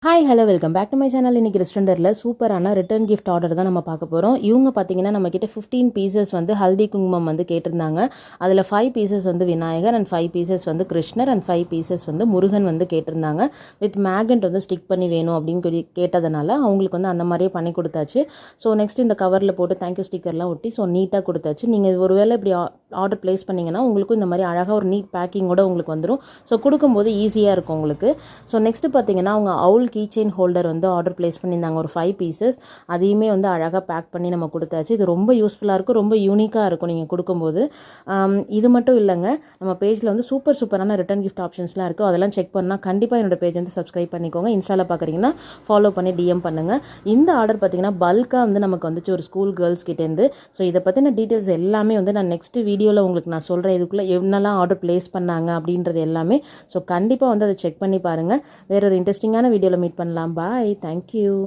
Hi hello welcome back to my channel. இன்றைக்கி ரெஸ்டாரண்ட்டில் சூப்பரான ரிட்டர்ன் கிஃப்ட் ஆர்டர் தான் நம்ம பார்க்க போகிறோம். இவங்க பார்த்தீங்கன்னா நம்மக்கிட்ட 15 பீசஸ் வந்து ஹல்தி குங்குமம் வந்து கேட்டிருந்தாங்க. அதில் 5 பீசஸ் வந்து விநாயகர் அண்ட் 5 பீசஸ் வந்து கிருஷ்ணர் அண்ட் 5 பீசஸ் வந்து முருகன் வந்து கேட்டிருந்தாங்க. வித் மேக்னெட் வந்து ஸ்டிக் பண்ணி வேணும் அப்படின்னு கேட்டதுனால அவங்களுக்கு வந்து அந்த மாதிரியே பண்ணி கொடுத்தாச்சு. ஸோ நெக்ஸ்ட் இந்த கவரில் போட்டு தேங்க்யூ ஸ்டிக்கர்லாம் ஒட்டி ஸோ நீட்டாக கொடுத்தாச்சு. நீங்கள் ஒருவேளை இப்படி ஆர்டர் ப்ளேஸ் பண்ணிங்கன்னா உங்களுக்கும் இந்த மாதிரி அழகாக ஒரு நீட் பேக்கிங்கோட உங்களுக்கு வந்துடும். ஸோ கொடுக்கும்போது ஈஸியாக இருக்கும் உங்களுக்கு. ஸோ நெக்ஸ்ட்டு பார்த்தீங்கன்னா அவங்க அவுல் கீ செயின் ஹோல்டர் வந்து ஆர்டர் ப்ளேஸ் பண்ணியிருந்தாங்க ஒரு 5 பீசஸ். அதையுமே வந்து அழகாக பேக் பண்ணி நம்ம கொடுத்தாச்சு. இது ரொம்ப யூஸ்ஃபுல்லாக இருக்கும், ரொம்ப யூனிக்காக இருக்கும் நீங்கள் கொடுக்கும்போது. இது மட்டும் இல்லைங்க, நம்ம பேஜில் வந்து சூப்பரான ரிட்டர்ன் கிஃப்ட் ஆப்ஷன்ஸ்லாம் இருக்குது. அதெல்லாம் செக் பண்ணால் கண்டிப்பாக என்னோட பேஜ் வந்து சப்ஸ்கிரைப் பண்ணிக்கோங்க. இன்ஸ்டாவில் பார்க்குறீங்கன்னா ஃபாலோ பண்ணி டிஎம் பண்ணுங்கள். இந்த ஆர்டர் பார்த்தீங்கன்னா பல்காக வந்து நமக்கு வந்துச்சு ஒரு ஸ்கூல் கேர்ள்ஸ் கிட்டேருந்து. ஸோ இதை பற்றின டீட்டெயில்ஸ் எல்லாமே வந்து நான் நெக்ஸ்ட் வீடியோவில் உங்களுக்கு நான் சொல்கிறேன். இதுக்குள்ளே என்னெல்லாம் ஆர்டர் ப்ளேஸ் பண்ணாங்க அப்படின்றது எல்லாமே. ஸோ கண்டிப்பாக வந்து அதை செக் பண்ணி பாருங்கள். வேற ஒரு இன்ட்ரெஸ்டிங்கான வீடியோவில் மீட் பண்ணலாம். பாய், தேங்க்யூ.